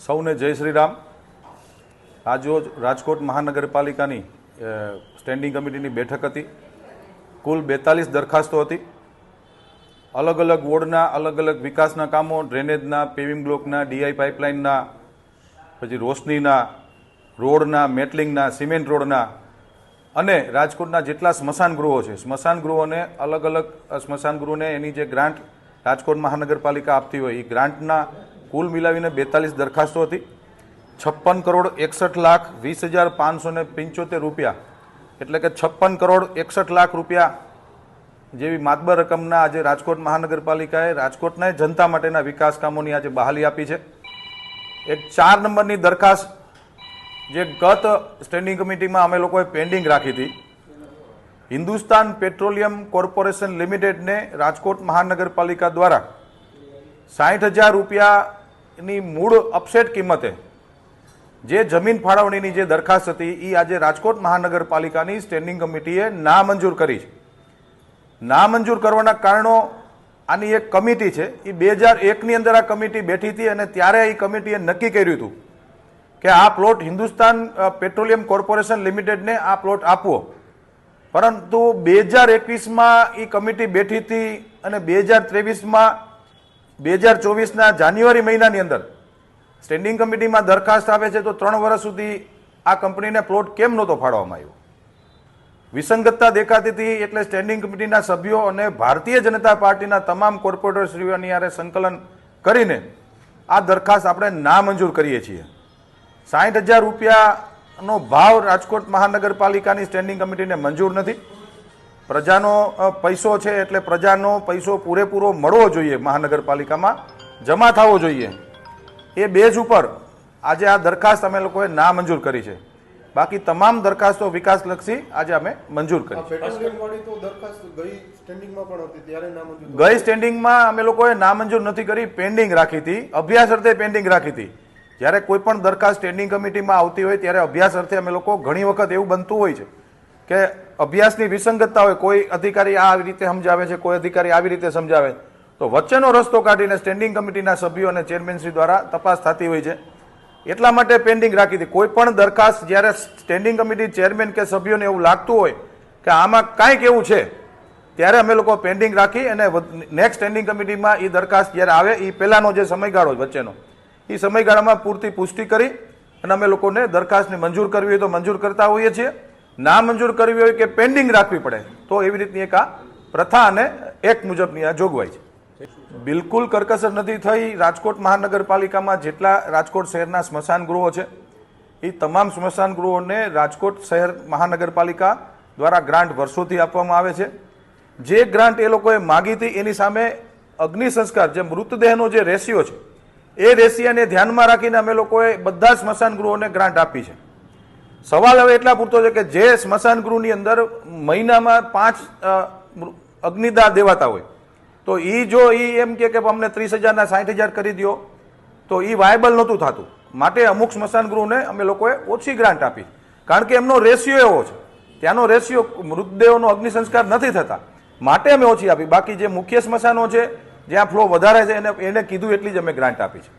સૌને જય શ્રી રામ। આજરોજ રાજકોટ મહાનગરપાલિકાની સ્ટેન્ડિંગ કમિટીની બેઠક હતી। કુલ 42 દરખાસ્તો હતી। અલગ અલગ વોર્ડના અલગ અલગ વિકાસના કામો, ડ્રેનેજના, પેવિંગ બ્લોકના, ડીઆઈ પાઇપલાઇનના, પછી રોશનીના, રોડના, મેટલિંગના, સિમેન્ટ રોડના અને રાજકોટના જેટલા સ્મશાન ગૃહો છે, સ્મશાન ગૃહોને અલગ અલગ સ્મશાન ગૃહોને એની જે ગ્રાન્ટ રાજકોટ મહાનગરપાલિકા આપતી હોય એ ગ્રાન્ટના કુલ મિલાવીને 42 દરખાસ્તો હતી। 56,61,20,575 રૂપિયા એટલે કે 56,61,00,000 રૂપિયા જેવી માતબર રકમના આજે રાજકોટ મહાનગરપાલિકાએ રાજકોટના જનતા માટેના વિકાસ કામોની આજે બહાલી આપી છે। એક 4 નંબરની દરખાસ્ત જે ગત સ્ટેન્ડિંગ કમિટીમાં અમે લોકોએ પેન્ડિંગ રાખી હતી, હિન્દુસ્તાન પેટ્રોલિયમ કોર્પોરેશન લિમિટેડને રાજકોટ મહાનગરપાલિકા દ્વારા 60,000 રૂપિયાની મૂળ અપસેટ કિંમતે જે જમીન ફાળવણીની જે દરખાસ્ત હતી એ આજે રાજકોટ મહાનગરપાલિકાની સ્ટેન્ડિંગ કમિટીએ નામંજૂર કરી છે। નામંજૂર કરવાના કારણો, આની એક કમિટી છે, એ 2001ની અંદર આ કમિટી બેઠી હતી અને ત્યારે એ કમિટીએ નક્કી કર્યું હતું કે આ પ્લોટ હિન્દુસ્તાન પેટ્રોલિયમ કોર્પોરેશન લિમિટેડને આ પ્લોટ આપવો, પરંતુ 2021માં એ કમિટી બેઠી હતી અને 2023માં 2024ના જાન્યુઆરી મહિનાની અંદર સ્ટેન્ડિંગ કમિટીમાં દરખાસ્ત આવે છે તો 3 વર્ષ સુધી આ કંપનીને પ્લોટ કેમ નહોતો ફાળવવામાં આવ્યો? વિસંગતતા દેખાતી હતી એટલે સ્ટેન્ડિંગ કમિટીના સભ્યો અને ભારતીય જનતા પાર્ટીના તમામ કોર્પોરેટરશ્રીઓની યારે સંકલન કરીને આ દરખાસ્ત આપણે નામંજૂર કરીએ છીએ। 60,000 રૂપિયાનો ભાવ રાજકોટ મહાનગરપાલિકાની સ્ટેન્ડિંગ કમિટીને મંજૂર નથી। પ્રજાનો પૈસો છે એટલે પ્રજાનો પૈસો પૂરેપૂરો મળવો જોઈએ, મહાનગરપાલિકામાં જમા થવો જોઈએ। એ બેઝ ઉપર આજે આ દરખાસ્ત અમે લોકોએ નામંજૂર કરી છે। બાકી તમામ દરખાસ્તો વિકાસલક્ષી આજે અમે મંજૂર કરી। ગઈ સ્ટેન્ડિંગમાં અમે લોકોએ નામંજૂર નથી કરી, પેન્ડિંગ રાખી હતી, અભ્યાસ અર્થે પેન્ડિંગ રાખી હતી। જ્યારે કોઈ પણ દરખાસ્ત સ્ટેન્ડિંગ કમિટીમાં આવતી હોય ત્યારે અભ્યાસ અર્થે અમે લોકો ઘણી વખત એવું બનતું હોય છે કે અભ્યાસની વિસંગતતા હોય, કોઈ અધિકારી આ રીતે સમજાવે છે, કોઈ અધિકારી આવી રીતે સમજાવે, તો વચ્ચેનો રસ્તો કાઢીને સ્ટેન્ડિંગ કમિટીના સભ્યો અને ચેરમેનશ્રી દ્વારા તપાસ થતી હોય છે। એટલા માટે પેન્ડિંગ રાખી હતી। કોઈ પણ દરખાસ્ત જ્યારે સ્ટેન્ડિંગ કમિટી ચેરમેન કે સભ્યોને એવું લાગતું હોય કે આમાં કાંઈક એવું છે ત્યારે અમે લોકો પેન્ડિંગ રાખી અને નેક્સ્ટ સ્ટેન્ડિંગ કમિટીમાં એ દરખાસ્ત જ્યારે આવે એ પહેલાનો જે સમયગાળો વચ્ચેનો એ સમયગાળામાં પૂરતી પુષ્ટિ કરી અને અમે લોકોને દરખાસ્તને મંજૂર કરવી હોય તો મંજૂર કરતા હોઈએ છીએ। ના મંજૂર કરવી હોય કે પેન્ડિંગ રાખવી પડે તો એવી રીતની એક આ પ્રથા અને એક્ટ મુજબની આ જોગવાઈ છે। બિલકુલ કરકસર નથી થઈ। રાજકોટ મહાનગરપાલિકામાં જેટલા રાજકોટ શહેરના સ્મશાન ગૃહો છે એ તમામ સ્મશાન ગૃહોને રાજકોટ શહેર મહાનગરપાલિકા દ્વારા ગ્રાન્ટ વર્ષોથી આપવામાં આવે છે। જે ગ્રાન્ટ એ લોકોએ માગી હતી એની સામે અગ્નિ સંસ્કાર, જે મૃતદેહનો જે રેશિયો છે એ રેશિયાને ધ્યાનમાં રાખીને અમે લોકોએ બધા સ્મશાન ગૃહોને ગ્રાન્ટ આપી છે। સવાલ હવે એટલા પૂરતો છે કે જે સ્મશાન ગૃહની અંદર મહિનામાં 5 અગ્નિદાહ દેવાતા હોય તો એ જો એમ કે અમને 30,000 ના 60,000 કરી દો તો એ વાયબલ નહોતું થતું। માટે અમુક સ્મશાન ગૃહોને અમે લોકોએ ઓછી ગ્રાન્ટ આપી, કારણ કે એમનો રેશિયો એવો છે, ત્યાંનો રેશિયો મૃતદેહોનો અગ્નિ સંસ્કાર નથી થતા, માટે અમે ઓછી આપી। બાકી જે મુખ્ય સ્મશાનો છે જ્યાં ફ્લો વધારે છે એને કીધું એટલી જ અમે ગ્રાન્ટ આપી છે।